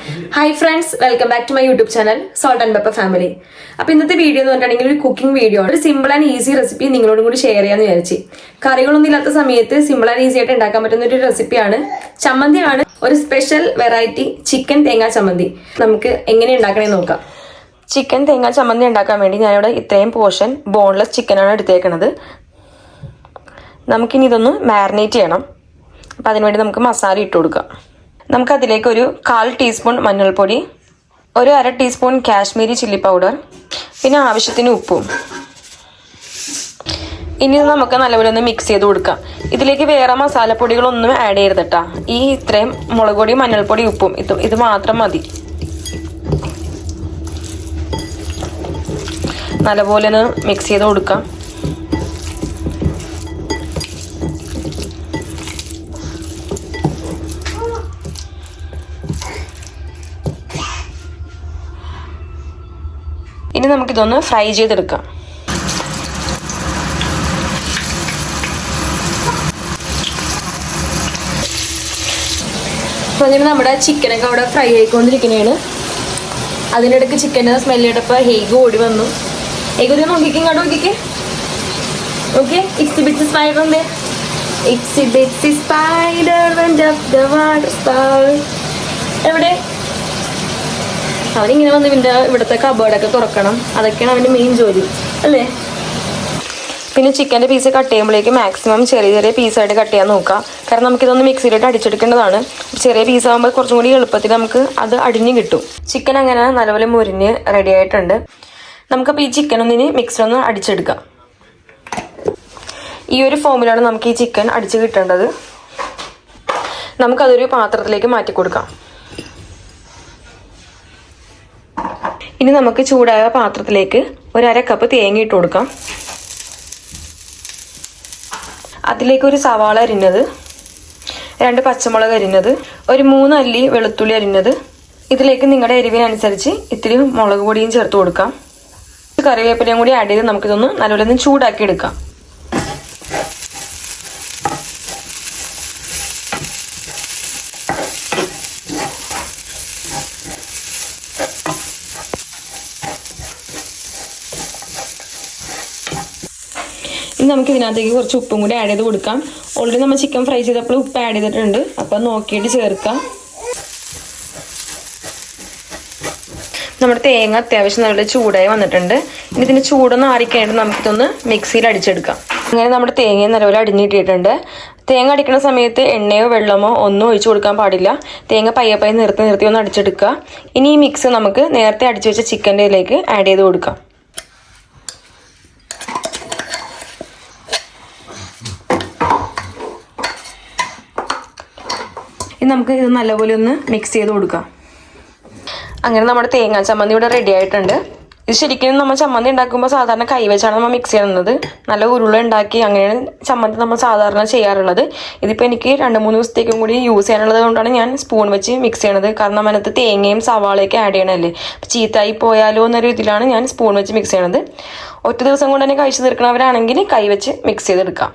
Hi friends, welcome back to my YouTube channel Salt and Pepper Family. അപ്പോൾ ഇന്നത്തെ video എന്ന് പറഞ്ഞിട്ടുണ്ടെങ്കിൽ ഒരു കുക്കിംഗ് വീഡിയോ ആണ്. ഒരു സിമ്പിൾ ആൻഡ് ഈസി റെസിപ്പി നിങ്ങളോടും കൂടി ഷെയർ ചെയ്യാന്ന് വിചാരിച്ചു. കറികളൊന്നും ഇല്ലാത്ത സമയത്ത് സിമ്പിൾ ആൻഡ് ഈസി ആയിട്ട് ഉണ്ടാക്കാൻ പറ്റുന്ന ഒരു റെസിപ്പിയാണ്. ചമ്മന്തിയാണ്, ഒരു സ്പെഷ്യൽ വെറൈറ്റി ചിക്കൻ തേങ്ങാ ചമ്മന്തി. നമുക്ക് എങ്ങനെ ഉണ്ടാക്കണമെന്ന് നോക്കാം. ചിക്കൻ തേങ്ങാ ചമ്മന്തി ഉണ്ടാക്കാൻ വേണ്ടി ഞാനിവിടെ ഇത്രയും പോർഷൻ ബോൺലെസ് ചിക്കനാണ് എടുത്തേക്കുന്നത്. നമുക്കിനി ഇതൊന്ന് മാരിനേറ്റ് ചെയ്യണം. അപ്പം അതിനുവേണ്ടി നമുക്ക് മസാല ഇട്ട് കൊടുക്കാം. നമുക്കതിലേക്ക് ഒരു 1/4 ടീസ്പൂൺ മഞ്ഞൾപ്പൊടി, ഒരു 1/2 ടീസ്പൂൺ കാശ്മീരി ചില്ലി പൗഡർ, പിന്നെ ആവശ്യത്തിന് ഉപ്പും. ഇനി നമുക്ക് നല്ലപോലെ ഒന്ന് മിക്സ് ചെയ്ത് കൊടുക്കാം. ഇതിലേക്ക് വേറെ മസാലപ്പൊടികളൊന്നും ആഡ് ചെയ്യരുത് കേട്ടോ. ഈ ഇത്രയും മുളക് പൊടി, മഞ്ഞൾപ്പൊടി, ഉപ്പും ഇത് മാത്രം മതി. നല്ലപോലെ ഒന്ന് മിക്സ് ചെയ്ത് കൊടുക്കാം. ഇനി നമുക്കിതൊന്ന് ഫ്രൈ ചെയ്തെടുക്കാം. അപ്പോൾ അതിന് നമ്മുടെ ചിക്കനൊക്കെ അവിടെ ഫ്രൈ ആയിക്കൊണ്ടിരിക്കുന്നതാണ്. അതിനിടയ്ക്ക് ചിക്കൻ്റെ സ്മെല്ല് ചെയ്തപ്പോൾ ഹേഗ് ഓടി വന്നു. ഹേഗ് ഒരു നോക്കിക്കേ, ഇങ്ങോട്ട് നോക്കിക്കേ. ഓക്കെ, ഇറ്റ്സ് ബിറ്റ്സ് സ്പൈഡർ ഉണ്ട്. It's bits spider went up the water spout. എവിടെ അവനിങ്ങനെ വന്ന് ഇവിടുത്തെ കബേർഡൊക്കെ തുറക്കണം. അതൊക്കെയാണ് അവൻ്റെ മെയിൻ ജോലി അല്ലേ. പിന്നെ ചിക്കൻ്റെ പീസ് കട്ട് ചെയ്യുമ്പോഴേക്ക് മാക്സിമം ചെറിയ ചെറിയ പീസായിട്ട് കട്ട് ചെയ്യാൻ നോക്കാം. കാരണം നമുക്കിതൊന്ന് മിക്സിയിലിട്ട് അടിച്ചെടുക്കേണ്ടതാണ്. ചെറിയ പീസാകുമ്പോൾ കുറച്ചും കൂടി എളുപ്പത്തിൽ നമുക്ക് അത് അടിഞ്ഞ് കിട്ടും. ചിക്കൻ അങ്ങനെ നല്ലപോലെ മുരിഞ്ഞ് റെഡി ആയിട്ടുണ്ട്. നമുക്കപ്പോൾ ഈ ചിക്കൻ ഒന്നിന് മിക്സിലൊന്ന് അടിച്ചെടുക്കാം. ഈ ഒരു ഫോമിലാണ് നമുക്ക് ഈ ചിക്കൻ അടിച്ച് കിട്ടേണ്ടത്. നമുക്കതൊരു പാത്രത്തിലേക്ക് മാറ്റി കൊടുക്കാം. ഇനി നമുക്ക് ചൂടായ പാത്രത്തിലേക്ക് ഒരു 1/2 കപ്പ് തേങ്ങ ഇട്ട് കൊടുക്കാം. അതിലേക്ക് ഒരു സവാള അരിഞ്ഞത്, 2 പച്ചമുളക് അരിഞ്ഞത്, ഒരു 3 അല്ലി വെളുത്തുള്ളി അരിഞ്ഞത്. ഇതിലേക്ക് നിങ്ങളുടെ എരിവിനനുസരിച്ച് ഇത്തിരി മുളക് പൊടിയും ചേർത്ത് കൊടുക്കാം. കറിവേപ്പിലയും കൂടി ആഡ് ചെയ്ത് നമുക്കിതൊന്ന് നല്ലപോലെ ഒന്ന് ചൂടാക്കി എടുക്കാം. ഇനി നമുക്ക് ഇതിനകത്തേക്ക് കുറച്ച് ഉപ്പും കൂടി ആഡ് ചെയ്ത് കൊടുക്കാം. ഓൾറെഡി നമ്മൾ ചിക്കൻ ഫ്രൈ ചെയ്തപ്പോൾ ഉപ്പ് ആഡ് ചെയ്തിട്ടുണ്ട്. അപ്പം നോക്കിയിട്ട് ചേർക്കാം. നമ്മുടെ തേങ്ങ അത്യാവശ്യം നല്ല ചൂടായി വന്നിട്ടുണ്ട്. ഇനി ഇതിന് ചൂടൊന്ന് ആറിക്കഴിഞ്ഞിട്ട് നമുക്കിതൊന്ന് മിക്സിയിൽ അടിച്ചെടുക്കാം. അങ്ങനെ നമ്മുടെ തേങ്ങ നല്ലപോലെ അടിഞ്ഞിട്ടിട്ടുണ്ട്. തേങ്ങ അടിക്കുന്ന സമയത്ത് എണ്ണയോ വെള്ളമോ ഒന്നും ഒഴിച്ചു കൊടുക്കാൻ പാടില്ല. തേങ്ങ പയ്യെ നിർത്തി ഒന്ന് അടിച്ചെടുക്കുക. ഇനി ഈ മിക്സ് നമുക്ക് നേരത്തെ അടിച്ചു വെച്ച ചിക്കൻ്റെ ഇതിലേക്ക് ആഡ് ചെയ്ത് കൊടുക്കാം. നമുക്ക് ഇത് നല്ലപോലെ ഒന്ന് മിക്സ് ചെയ്ത് കൊടുക്കാം. അങ്ങനെ നമ്മുടെ തേങ്ങാ ചമ്മന്തി ഇവിടെ റെഡി ആയിട്ടുണ്ട്. ഇത് ശരിക്കും നമ്മൾ ചമ്മന്തി ഉണ്ടാക്കുമ്പോൾ സാധാരണ കൈവച്ചാണ് നമ്മൾ മിക്സ് ചെയ്യുന്നത്. നല്ല ഉരുള ഉണ്ടാക്കി അങ്ങനെയാണ് ചമ്മന്തി നമ്മൾ സാധാരണ ചെയ്യാറുള്ളത്. ഇതിപ്പോൾ എനിക്ക് 2-3 ദിവസത്തേക്കും കൂടി യൂസ് ചെയ്യാനുള്ളത് കൊണ്ടാണ് ഞാൻ സ്പൂൺ വെച്ച് മിക്സ് ചെയ്യണത്. കാരണം അതിനകത്ത് തേങ്ങയും സവാളയൊക്കെ ആഡ് ചെയ്യണമല്ലേ. ചീത്തായി പോയാലോ എന്നൊരു ഇതിലാണ് ഞാൻ സ്പൂൺ വെച്ച് മിക്സ് ചെയ്യണത്. ഒറ്റ ദിവസം കൊണ്ട് തന്നെ കഴിച്ചു തീർക്കണവരാണെങ്കിൽ കൈവച്ച് മിക്സ് ചെയ്തെടുക്കാം.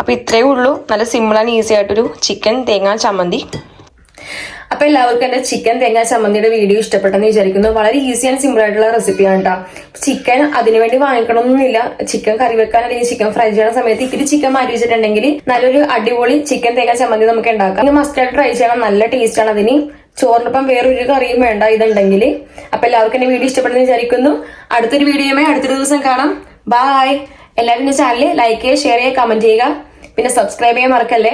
അപ്പോൾ ഇത്രയേ ഉള്ളൂ, നല്ല സിമ്പിൾ ആൻഡ് ഈസി ആയിട്ടൊരു ചിക്കൻ തേങ്ങാ ചമ്മന്തി. അപ്പോൾ എല്ലാവർക്കും എൻ്റെ ചിക്കൻ തേങ്ങാ ചമ്മന്തിയുടെ വീഡിയോ ഇഷ്ടപ്പെട്ടെന്ന് വിചാരിക്കുന്നു. വളരെ ഈസി ആൻഡ് സിമ്പിൾ ആയിട്ടുള്ള റെസിപ്പിയാണ് കേട്ടോ. ചിക്കൻ അതിനുവേണ്ടി വാങ്ങിക്കണമെന്നൊന്നുമില്ല. ചിക്കൻ കറി വെക്കാൻ അല്ലെങ്കിൽ ചിക്കൻ ഫ്രൈ ചെയ്യുന്ന സമയത്ത് ഇത്തിരി ചിക്കൻ മാറ്റി വെച്ചിട്ടുണ്ടെങ്കിൽ നല്ലൊരു അടിപൊളി ചിക്കൻ തേങ്ങാ ചമ്മന്തി നമുക്ക് ഉണ്ടാക്കാം. ഇത് മസ്റ്റായിട്ട് ട്രൈ ചെയ്യണം. നല്ല ടേസ്റ്റ് ആണ് അതിന്. ചോറിനൊപ്പം വേറൊരു കറിയും വേണ്ട ഇതുണ്ടെങ്കിൽ. അപ്പോൾ എല്ലാവർക്കും എൻ്റെ വീഡിയോ ഇഷ്ടപ്പെട്ടെന്ന് വിചാരിക്കുന്നു. അടുത്തൊരു വീഡിയോയുമായി അടുത്തൊരു ദിവസം കാണാം. ബായ്. എല്ലാവരും എൻ്റെ ചാനൽ ലൈക്ക് ചെയ്യുക, ഷെയർ ചെയ്യുക, കമന്റ് ചെയ്യുക, പിന്നെ സബ്സ്ക്രൈബ് ചെയ്യാൻ മറക്കല്ലേ.